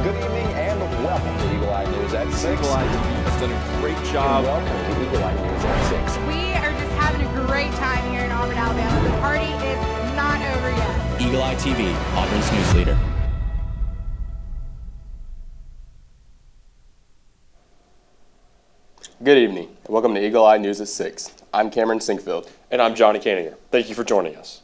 Good evening and welcome to Eagle Eye News at 6. Eagle Eye has done a great job. And welcome to Eagle Eye News at 6. We are just having a great time here in Auburn, Alabama. The party is not over yet. Eagle Eye TV, Auburn's news leader. Good evening, and welcome to Eagle Eye News at 6. I'm Cameron Sinkfield. And I'm Jonny Koeninger. Thank you for joining us.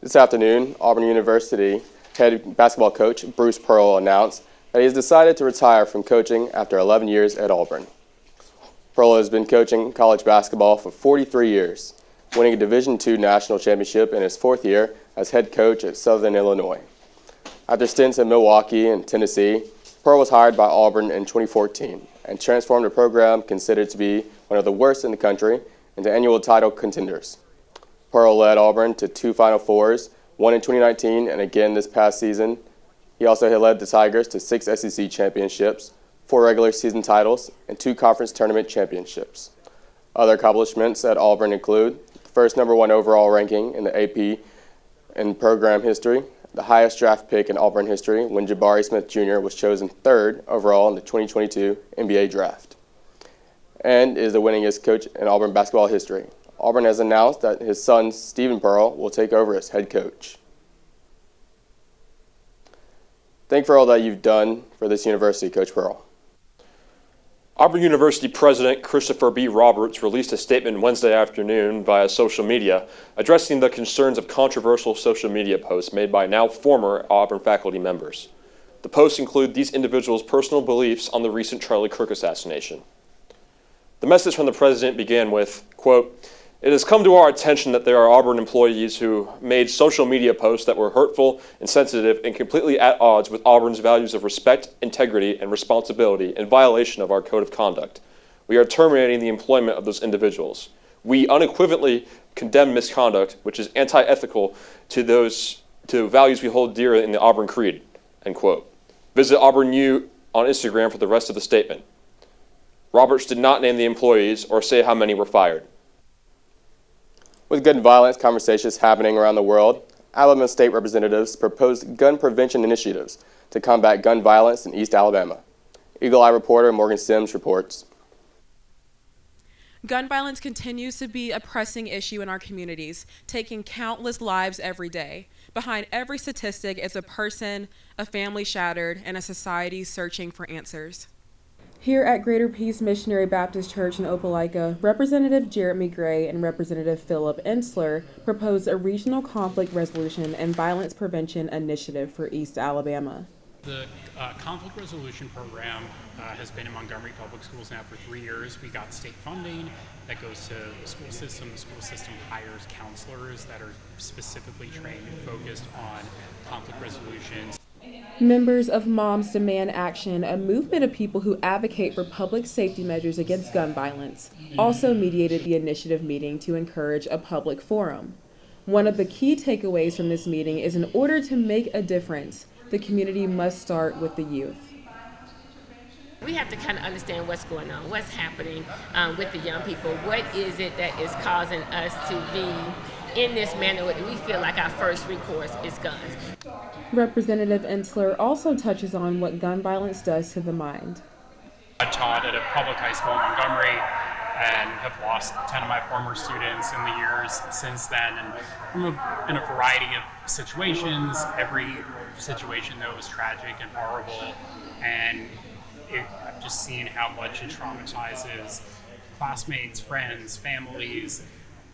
This afternoon, Auburn University head basketball coach Bruce Pearl announced that he has decided to retire from coaching after 11 years at Auburn. Pearl has been coaching college basketball for 43 years, winning a Division II national championship in his fourth year as head coach at Southern Illinois. After stints in Milwaukee and Tennessee, Pearl was hired by Auburn in 2014 and transformed a program considered to be one of the worst in the country into annual title contenders. Pearl led Auburn to 2 Final Fours, one in 2019 and again this past season. He also led the Tigers to 6 SEC championships, 4 regular season titles, and 2 conference tournament championships. Other accomplishments at Auburn include the first #1 overall ranking in the AP in program history, the highest draft pick in Auburn history when Jabari Smith Jr. was chosen 3rd overall in the 2022 NBA draft, and is the winningest coach in Auburn basketball history. Auburn has announced that his son, Stephen Pearl, will take over as head coach. Thank you for all that you've done for this university, Coach Pearl. Auburn University President Christopher B. Roberts released a statement Wednesday afternoon via social media addressing the concerns of controversial social media posts made by now former Auburn faculty members. The posts include these individuals' personal beliefs on the recent Charlie Kirk assassination. The message from the president began with, quote, "It has come to our attention that there are Auburn employees who made social media posts that were hurtful, insensitive, and completely at odds with Auburn's values of respect, integrity, and responsibility in violation of our code of conduct. We are terminating the employment of those individuals. We unequivocally condemn misconduct, which is anti-ethical to values we hold dear in the Auburn Creed," end quote. Visit Auburn U on Instagram for the rest of the statement. Roberts did not name the employees or say how many were fired. With gun violence conversations happening around the world, Alabama state representatives proposed gun prevention initiatives to combat gun violence in East Alabama. Eagle Eye reporter Morgan Sims reports. Gun violence continues to be a pressing issue in our communities, taking countless lives every day. Behind every statistic is a person, a family shattered, and a society searching for answers. Here at Greater Peace Missionary Baptist Church in Opelika, Representative Jeremy Gray and Representative Philip Ensler proposed a regional conflict resolution and violence prevention initiative for East Alabama. The conflict resolution program has been in Montgomery Public Schools now for 3 years. We got state funding that goes to the school system. The school system hires counselors that are specifically trained and focused on conflict resolutions. Members of Moms Demand Action, a movement of people who advocate for public safety measures against gun violence, also mediated the initiative meeting to encourage a public forum. One of the key takeaways from this meeting is in order to make a difference, the community must start with the youth. We have to kind of understand what's going on, what's happening with the young people. What is it that is causing us to be in this manner where we feel like our first recourse is guns? Representative Ensler also touches on what gun violence does to the mind. I taught at a public high school in Montgomery and have lost 10 of my former students in the years since then, and in a variety of situations. Every situation, though, was tragic and horrible, and I've just seen how much it traumatizes classmates, friends, families,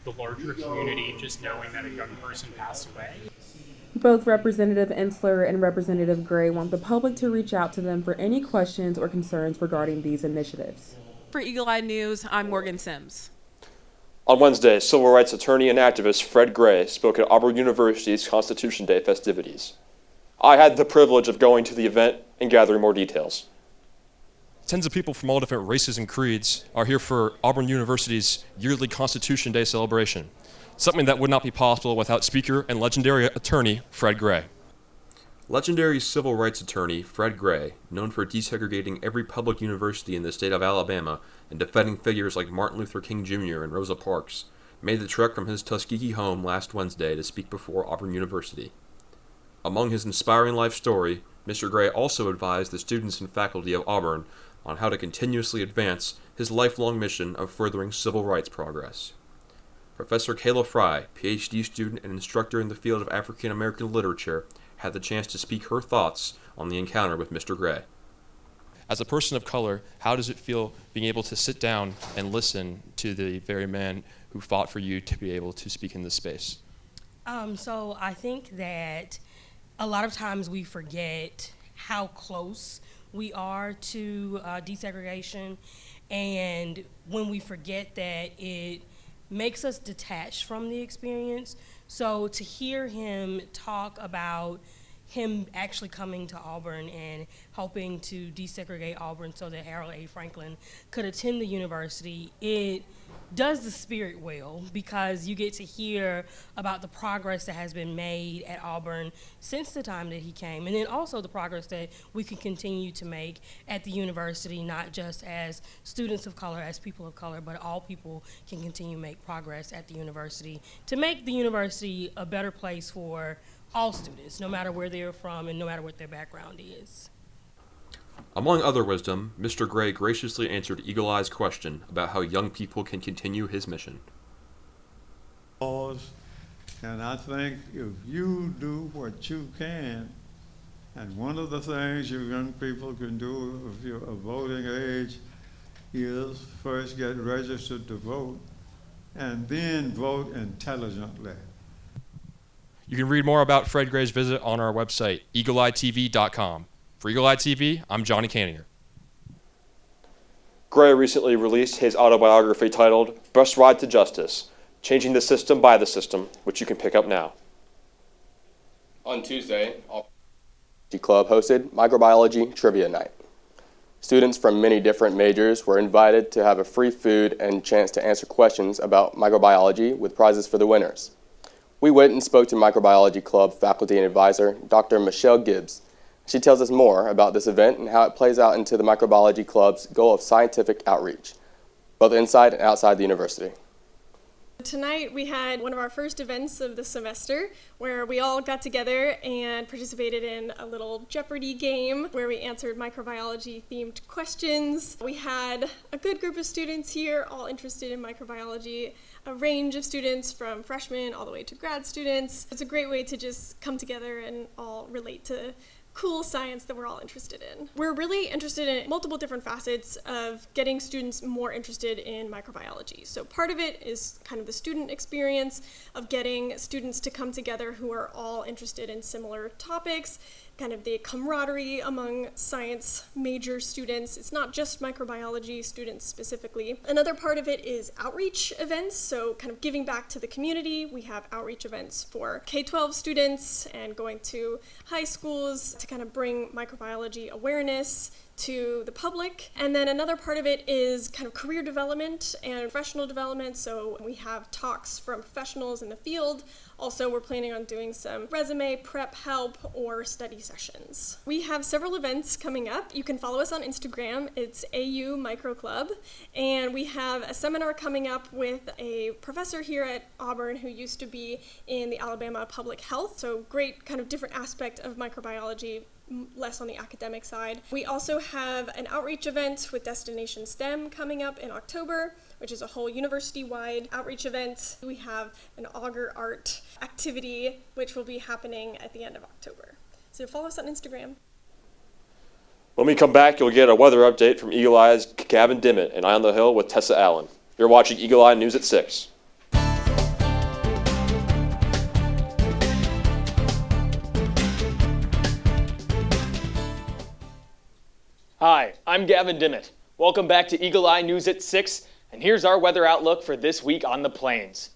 the larger community, just knowing that a young person passed away. Both Representative Ensler and Representative Gray want the public to reach out to them for any questions or concerns regarding these initiatives. For Eagle Eye News, I'm Morgan Sims. On Wednesday, civil rights attorney and activist Fred Gray spoke at Auburn University's Constitution Day festivities. I had the privilege of going to the event and gathering more details. Tens of people from all different races and creeds are here for Auburn University's yearly Constitution Day celebration, something that would not be possible without speaker and legendary attorney Fred Gray. Legendary civil rights attorney Fred Gray, known for desegregating every public university in the state of Alabama and defending figures like Martin Luther King Jr. and Rosa Parks, made the trek from his Tuskegee home last Wednesday to speak before Auburn University. Among his inspiring life story, Mr. Gray also advised the students and faculty of Auburn on how to continuously advance his lifelong mission of furthering civil rights progress. Professor Kayla Fry, PhD student and instructor in the field of African American literature, had the chance to speak her thoughts on the encounter with Mr. Gray. As a person of color, how does it feel being able to sit down and listen to the very man who fought for you to be able to speak in this space? So I think that a lot of times we forget how close we are to desegregation, and when we forget that, it makes us detached from the experience. So to hear him talk about him actually coming to Auburn and helping to desegregate Auburn so that Harold A. Franklin could attend the university, it does the spirit well, because you get to hear about the progress that has been made at Auburn since the time that he came, and then also the progress that we can continue to make at the university, not just as students of color, as people of color, but all people can continue to make progress at the university to make the university a better place for all students, no matter where they're from and no matter what their background is. Among other wisdom, Mr. Gray graciously answered Eagle Eye's question about how young people can continue his mission. And I think if you do what you can, and one of the things you young people can do if you're of voting age is first get registered to vote, and then vote intelligently. You can read more about Fred Gray's visit on our website, eagleeyetv.com. For Eagle Eye TV, I'm Jonny Koeninger. Gray recently released his autobiography titled Bus Ride to Justice, Changing the System by the System, which you can pick up now. On Tuesday, the club hosted Microbiology Trivia Night. Students from many different majors were invited to have a free food and chance to answer questions about microbiology with prizes for the winners. We went and spoke to Microbiology Club faculty and advisor, Dr. Michelle Gibbs. She tells us more about this event and how it plays out into the Microbiology Club's goal of scientific outreach, both inside and outside the university. Tonight we had one of our first events of the semester where we all got together and participated in a little Jeopardy game where we answered microbiology themed questions. We had a good group of students here all interested in microbiology, a range of students from freshmen all the way to grad students. It's a great way to just come together and all relate to cool science that we're all interested in. We're really interested in multiple different facets of getting students more interested in microbiology. So part of it is kind of the student experience of getting students to come together who are all interested in similar topics, kind of the camaraderie among science major students. It's not just microbiology students specifically. Another part of it is outreach events, so kind of giving back to the community. We have outreach events for K-12 students and going to high schools to kind of bring microbiology awareness to the public. And then another part of it is kind of career development and professional development. So we have talks from professionals in the field. Also, we're planning on doing some resume prep help or study sessions. We have several events coming up. You can follow us on Instagram. It's AU Micro Club. And we have a seminar coming up with a professor here at Auburn who used to be in the Alabama Public Health. So great kind of different aspect of microbiology, less on the academic side. We also have an outreach event with Destination STEM coming up in October, which is a whole university-wide outreach event. We have an auger art activity, which will be happening at the end of October. So follow us on Instagram. When we come back, you'll get a weather update from Eagle Eye's Gavin Dimit and Eye on the Hill with Tessa Allen. You're watching Eagle Eye News at 6. Hi, I'm Gavin Dimit. Welcome back to Eagle Eye News at 6, and here's our weather outlook for this week on the plains.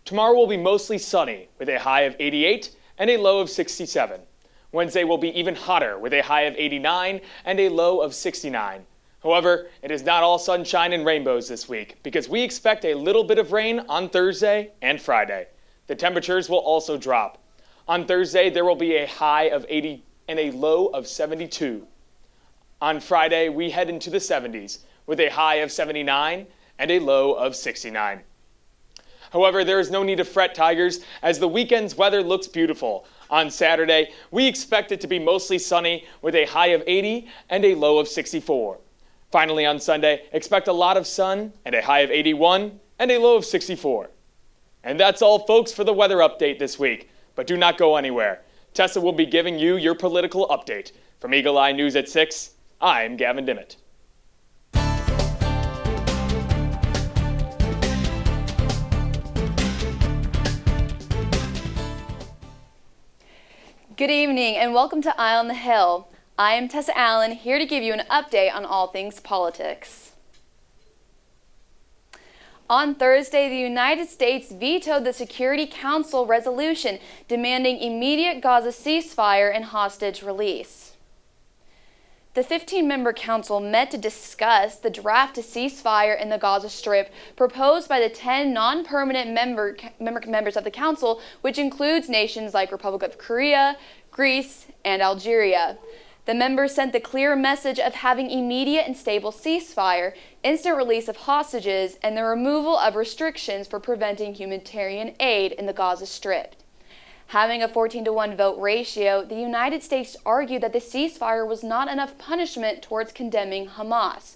Tomorrow will be mostly sunny with a high of 88 and a low of 67. Wednesday will be even hotter with a high of 89 and a low of 69. However, it is not all sunshine and rainbows this week because we expect a little bit of rain on Thursday and Friday. The temperatures will also drop. On Thursday, there will be a high of 80 and a low of 72. On Friday, we head into the 70s with a high of 79 and a low of 69. However, there is no need to fret, Tigers, as the weekend's weather looks beautiful. On Saturday, we expect it to be mostly sunny with a high of 80 and a low of 64. Finally on Sunday, expect a lot of sun and a high of 81 and a low of 64. And that's all, folks, for the weather update this week. But do not go anywhere. Tessa will be giving you your political update. From Eagle Eye News at 6, I'm Gavin Dimit. Good evening and welcome to Eye on the Hill. I am Tessa Allen, here to give you an update on all things politics. On Thursday, the United States vetoed the Security Council resolution demanding immediate Gaza ceasefire and hostage release. The 15-member council met to discuss the draft to ceasefire in the Gaza Strip proposed by the 10 non-permanent members of the council, which includes nations like Republic of Korea, Greece, and Algeria. The members sent the clear message of having immediate and stable ceasefire, instant release of hostages, and the removal of restrictions for preventing humanitarian aid in the Gaza Strip. Having a 14-to-1 vote ratio, the United States argued that the ceasefire was not enough punishment towards condemning Hamas.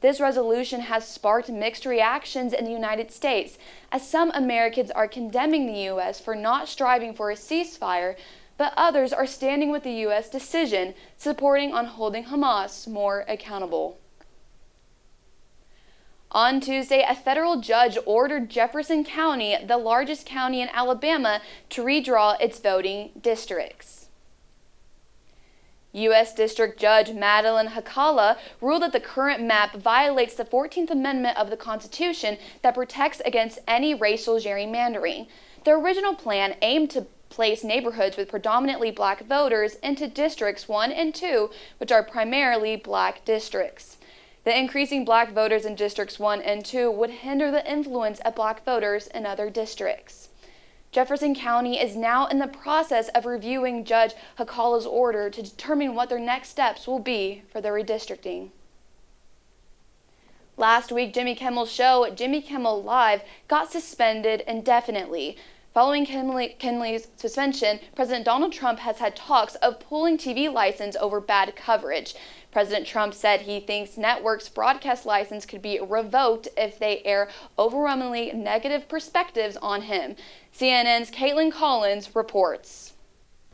This resolution has sparked mixed reactions in the United States, as some Americans are condemning the U.S. for not striving for a ceasefire, but others are standing with the U.S. decision, supporting on holding Hamas more accountable. On Tuesday, a federal judge ordered Jefferson County, the largest county in Alabama, to redraw its voting districts. U.S. District Judge Madeline Hakala ruled that the current map violates the 14th Amendment of the Constitution that protects against any racial gerrymandering. The original plan aimed to place neighborhoods with predominantly black voters into Districts 1 and 2, which are primarily black districts. The increasing black voters in Districts 1 and 2 would hinder the influence of black voters in other districts. Jefferson County is now in the process of reviewing Judge Hakala's order to determine what their next steps will be for the redistricting. Last week, Jimmy Kimmel's show, Jimmy Kimmel Live, got suspended indefinitely. Following Kinley's suspension, President Donald Trump has had talks of pulling TV license over bad coverage. President Trump said he thinks networks' broadcast license could be revoked if they air overwhelmingly negative perspectives on him. CNN's Caitlin Collins reports.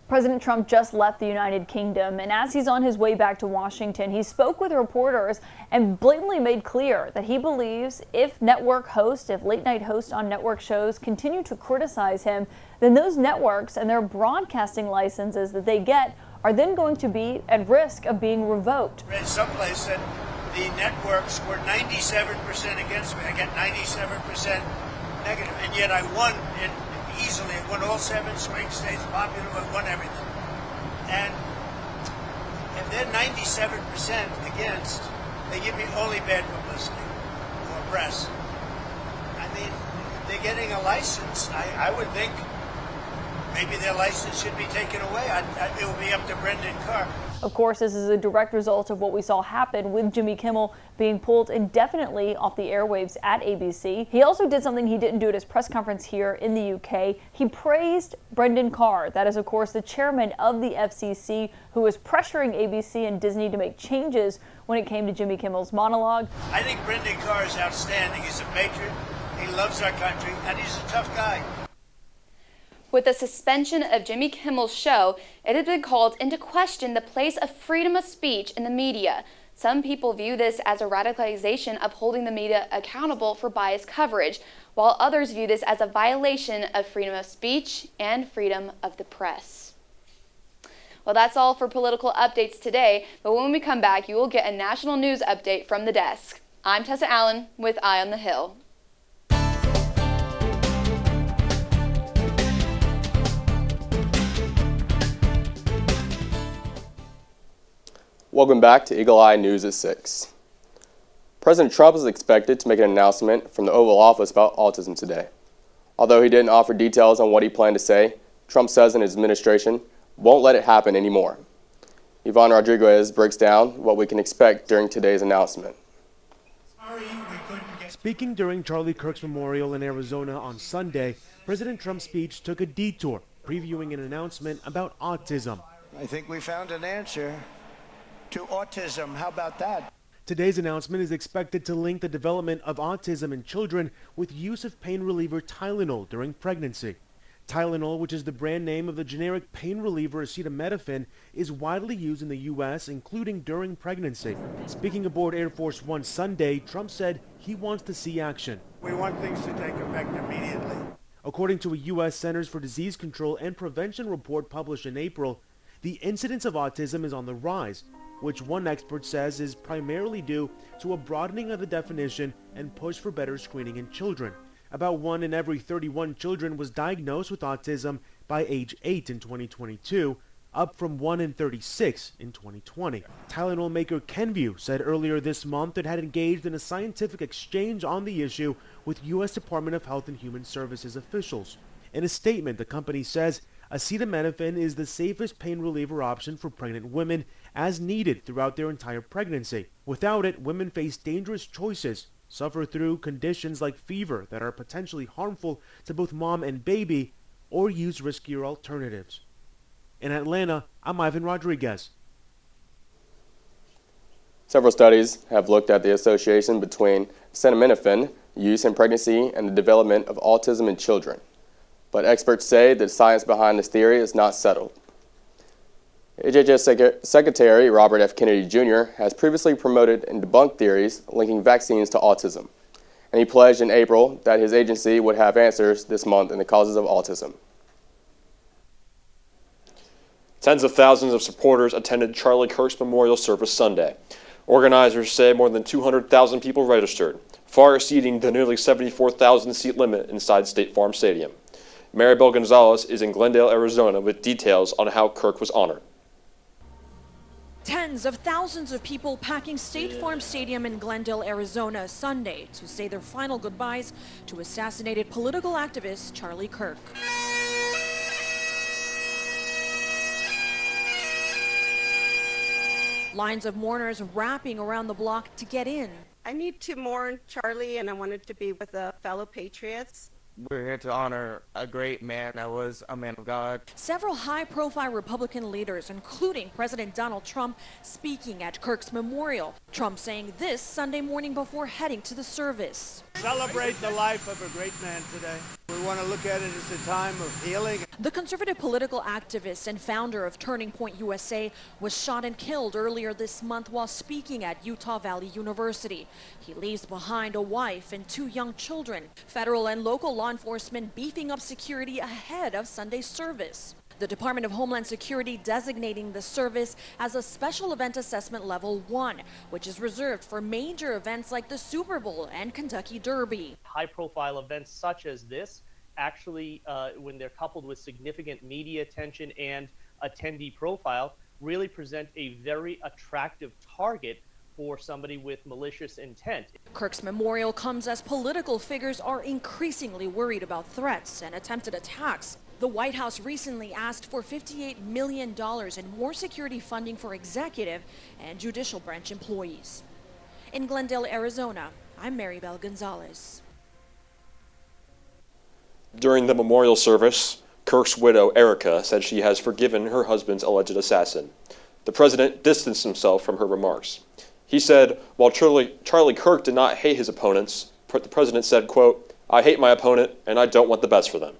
President Trump just left the United Kingdom, and as he's on his way back to Washington, he spoke with reporters and blatantly made clear that he believes if late-night hosts on network shows continue to criticize him, then those networks and their broadcasting licenses that they get are then going to be at risk of being revoked. I read someplace that the networks were 97% against me. I got 97% negative, and yet I won easily. I won all 7 swing states, popular, I won everything. And if they're 97% against, they give me only bad publicity or press. I mean, they're getting a license. I would think maybe their license should be taken away. It will be up to Brendan Carr. Of course, this is a direct result of what we saw happen with Jimmy Kimmel being pulled indefinitely off the airwaves at ABC. He also did something he didn't do at his press conference here in the UK. He praised Brendan Carr, that is, of course, the chairman of the FCC, who was pressuring ABC and Disney to make changes when it came to Jimmy Kimmel's monologue. I think Brendan Carr is outstanding. He's a patriot, he loves our country, and he's a tough guy. With the suspension of Jimmy Kimmel's show, it has been called into question the place of freedom of speech in the media. Some people view this as a radicalization of holding the media accountable for biased coverage, while others view this as a violation of freedom of speech and freedom of the press. Well, that's all for political updates today, but when we come back, you will get a national news update from the desk. I'm Tessa Allen with Eye on the Hill. Welcome back to Eagle Eye News at 6. President Trump is expected to make an announcement from the Oval Office about autism today. Although he didn't offer details on what he planned to say, Trump says in his administration won't let it happen anymore. Yvonne Rodriguez breaks down what we can expect during today's announcement. Speaking during Charlie Kirk's memorial in Arizona on Sunday, President Trump's speech took a detour previewing an announcement about autism. I think we found an answer to autism. How about that? Today's announcement is expected to link the development of autism in children with use of pain reliever Tylenol during pregnancy. Tylenol, which is the brand name of the generic pain reliever acetaminophen, is widely used in the U.S., including during pregnancy. Speaking aboard Air Force One Sunday, Trump said he wants to see action. We want things to take effect immediately. According to a U.S. Centers for Disease Control and Prevention report published in April, the incidence of autism is on the rise, which one expert says is primarily due to a broadening of the definition and push for better screening in children. About 1 in every 31 children was diagnosed with autism by age 8 in 2022, up from 1 in 36 in 2020. Tylenol maker Kenvue said earlier this month it had engaged in a scientific exchange on the issue with U.S. Department of Health and Human Services officials. In a statement, the company says acetaminophen is the safest pain reliever option for pregnant women as needed throughout their entire pregnancy. Without it, women face dangerous choices, suffer through conditions like fever that are potentially harmful to both mom and baby, or use riskier alternatives. In Atlanta, I'm Ivan Rodriguez. Several studies have looked at the association between acetaminophen use in pregnancy and the development of autism in children. But experts say the science behind this theory is not settled. HHS Secretary Robert F. Kennedy Jr. has previously promoted and debunked theories linking vaccines to autism, and he pledged in April that his agency would have answers this month in the causes of autism. Tens of thousands of supporters attended Charlie Kirk's memorial service Sunday. Organizers say more than 200,000 people registered, far exceeding the nearly 74,000-seat limit inside State Farm Stadium. Maribel Gonzalez is in Glendale, Arizona, with details on how Kirk was honored. Tens of thousands of people packing State Farm Stadium in Glendale, Arizona Sunday to say their final goodbyes to assassinated political activist Charlie Kirk. Lines of mourners wrapping around the block to get in. I need to mourn Charlie, and I wanted to be with the fellow patriots. We're here to honor a great man that was a man of God. Several high-profile Republican leaders, including President Donald Trump, speaking at Kirk's memorial. Trump saying this Sunday morning before heading to the service. Celebrate the life of a great man today. We want to look at it as a time of healing. The conservative political activist and founder of Turning Point USA was shot and killed earlier this month while speaking at Utah Valley University. He leaves behind a wife and 2 young children. Federal and local law enforcement beefing up security ahead of Sunday's service. The Department of Homeland Security designating the service as a special event assessment level 1, which is reserved for major events like the Super Bowl and Kentucky Derby. High-profile events such as this actually, when they're coupled with significant media attention and attendee profile, really present a very attractive target for somebody with malicious intent. Kirk's memorial comes as political figures are increasingly worried about threats and attempted attacks. The White House recently asked for $58 million in more security funding for executive and judicial branch employees. In Glendale, Arizona, I'm Maribel Gonzalez. During the memorial service, Kirk's widow, Erica, said she has forgiven her husband's alleged assassin. The president distanced himself from her remarks. He said, while Charlie Kirk did not hate his opponents, the president said, quote, "I hate my opponent and I don't want the best for them."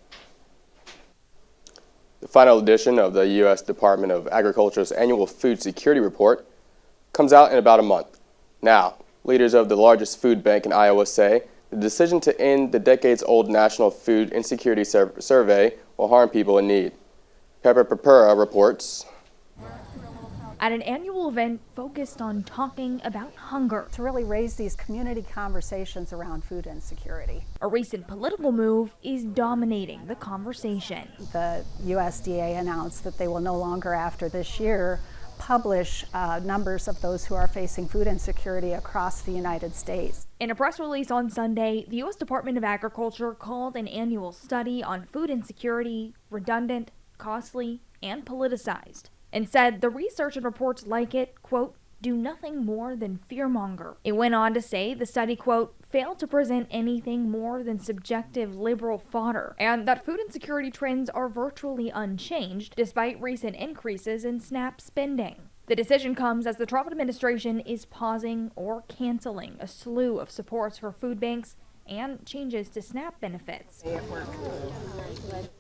The final edition of the U.S. Department of Agriculture's annual food security report comes out in about a month. Now, leaders of the largest food bank in Iowa say the decision to end the decades-old National Food Insecurity Survey will harm people in need. Pepper Papura reports. At an annual event focused on talking about hunger. To really raise these community conversations around food insecurity. A recent political move is dominating the conversation. The USDA announced that they will no longer, after this year, publish numbers of those who are facing food insecurity across the United States. In a press release on Sunday, the U.S. Department of Agriculture called an annual study on food insecurity redundant, costly, and politicized, and said the research and reports like it, quote, do nothing more than fearmonger. It went on to say the study, quote, failed to present anything more than subjective liberal fodder, and that food insecurity trends are virtually unchanged despite recent increases in SNAP spending. The decision comes as the Trump administration is pausing or canceling a slew of supports for food banks and changes to SNAP benefits.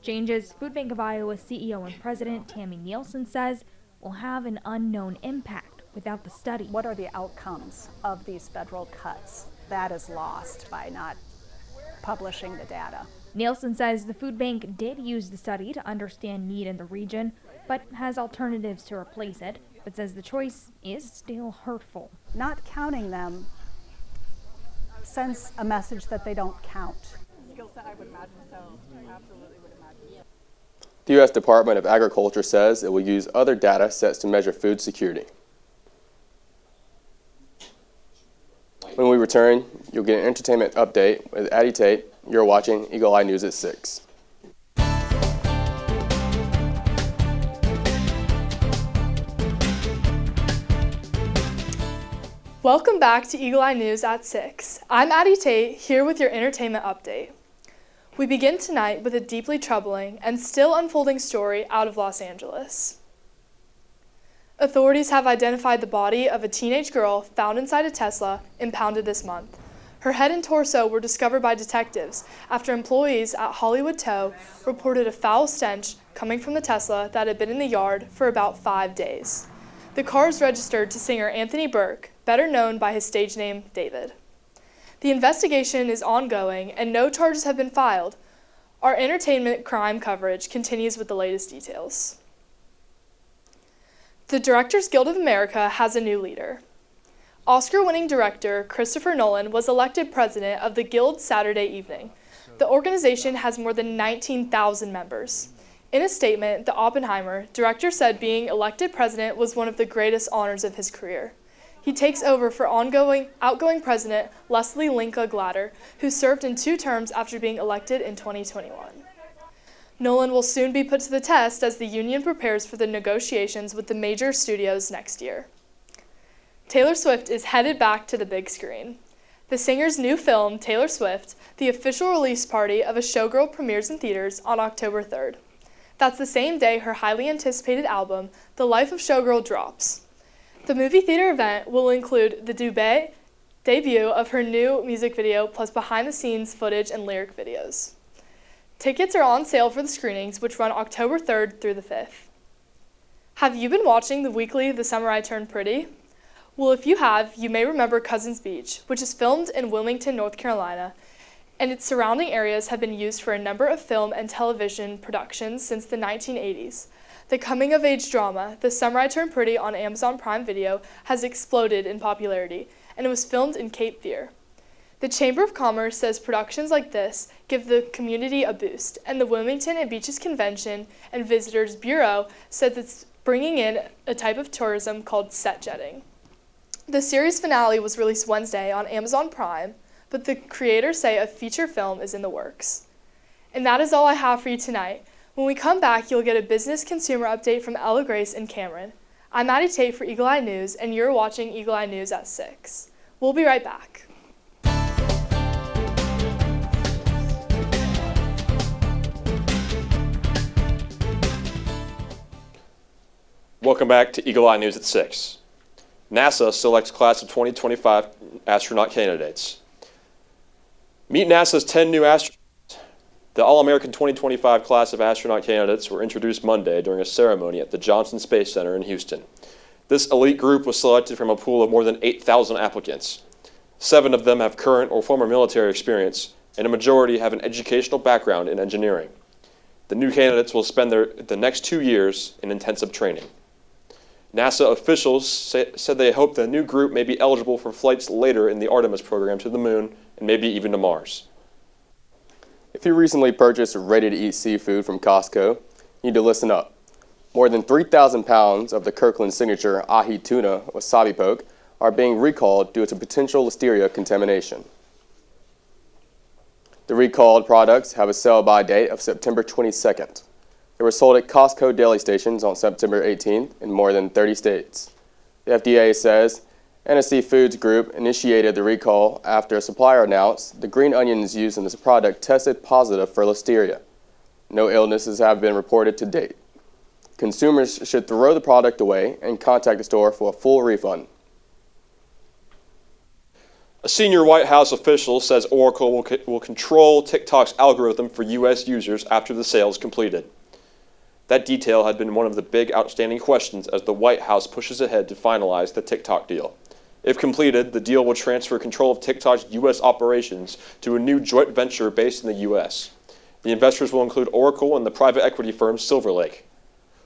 Changes Food Bank of Iowa CEO and President Tammy Nielsen says will have an unknown impact without the study. What are the outcomes of these federal cuts? That is lost by not publishing the data. Nielsen says the food bank did use the study to understand need in the region, but has alternatives to replace it, but says the choice is still hurtful. Not counting them sends a message that they don't count. Skill set, I would imagine so. Absolutely would imagine. The U.S. Department of Agriculture says it will use other data sets to measure food security. When we return, you'll get an entertainment update with Addie Tate. You're watching Eagle Eye News at 6. Welcome back to Eagle Eye News at 6. I'm Addie Tate, here with your entertainment update. We begin tonight with a deeply troubling and still unfolding story out of Los Angeles. Authorities have identified the body of a teenage girl found inside a Tesla impounded this month. Her head and torso were discovered by detectives after employees at Hollywood Tow reported a foul stench coming from the Tesla that had been in the yard for about 5 days. The car is registered to singer Anthony Burke, better known by his stage name David. The investigation is ongoing and no charges have been filed. Our entertainment crime coverage continues with the latest details. The Directors Guild of America has a new leader. Oscar-winning director Christopher Nolan was elected president of the Guild Saturday evening. The organization has more than 19,000 members. In a statement, the Oppenheimer director said being elected president was one of the greatest honors of his career. He takes over for outgoing president Leslie Linka Glatter, who served in 2 terms after being elected in 2021. Nolan will soon be put to the test as the union prepares for the negotiations with the major studios next year. Taylor Swift is headed back to the big screen. The singer's new film, Taylor Swift, the official release party of a showgirl, premieres in theaters on October 3rd. That's the same day her highly anticipated album, The Life of Showgirl, drops. The movie theater event will include the debut of her new music video, plus behind-the-scenes footage and lyric videos. Tickets are on sale for the screenings, which run October 3rd through the 5th. Have you been watching the weekly The Summer I Turned Pretty? Well, if you have, you may remember Cousins Beach, which is filmed in Wilmington, North Carolina, and its surrounding areas have been used for a number of film and television productions since the 1980s. The coming-of-age drama, The Summer I Turned Pretty on Amazon Prime Video, has exploded in popularity, and it was filmed in Cape Fear. The Chamber of Commerce says productions like this give the community a boost, and the Wilmington and Beaches Convention and Visitors Bureau said it's bringing in a type of tourism called set jetting. The series finale was released Wednesday on Amazon Prime, but the creators say a feature film is in the works. And that is all I have for you tonight. When we come back, you'll get a business consumer update from Ella Grace and Cameron. I'm Addie Tate for Eagle Eye News, and you're watching Eagle Eye News at 6. We'll be right back. Welcome back to Eagle Eye News at 6. NASA selects class of 2025 astronaut candidates. Meet NASA's 10 new astronauts. The All-American 2025 class of astronaut candidates were introduced Monday during a ceremony at the Johnson Space Center in Houston. This elite group was selected from a pool of more than 8,000 applicants. 7 of them have current or former military experience, and a majority have an educational background in engineering. The new candidates will spend the next 2 years in intensive training. NASA officials said they hope the new group may be eligible for flights later in the Artemis program to the moon and maybe even to Mars. If you recently purchased ready-to-eat seafood from Costco, you need to listen up. More than 3,000 pounds of the Kirkland signature ahi tuna wasabi poke are being recalled due to potential listeria contamination. The recalled products have a sell-by date of September 22nd. They were sold at Costco deli stations on September 18th in more than 30 states. The FDA says NSC Foods Group initiated the recall after a supplier announced the green onions used in this product tested positive for listeria. No illnesses have been reported to date. Consumers should throw the product away and contact the store for a full refund. A senior White House official says Oracle will control TikTok's algorithm for U.S. users after the sale is completed. That detail had been one of the big outstanding questions as the White House pushes ahead to finalize the TikTok deal. If completed, the deal will transfer control of TikTok's U.S. operations to a new joint venture based in the U.S. The investors will include Oracle and the private equity firm Silver Lake.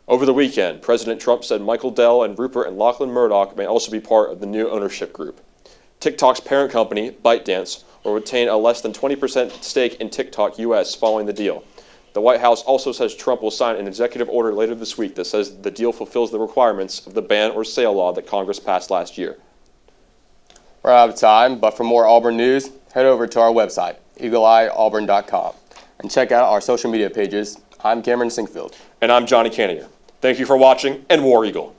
Over the weekend, President Trump said Michael Dell and Rupert and Lachlan Murdoch may also be part of the new ownership group. TikTok's parent company, ByteDance, will retain a less than 20% stake in TikTok US following the deal. The White House also says Trump will sign an executive order later this week that says the deal fulfills the requirements of the ban or sale law that Congress passed last year. We're out of time, but for more Auburn news, head over to our website, eagleeyeauburn.com, and check out our social media pages. I'm Cameron Sinkfield. And I'm Jonny Koeninger. Thank you for watching, and War Eagle.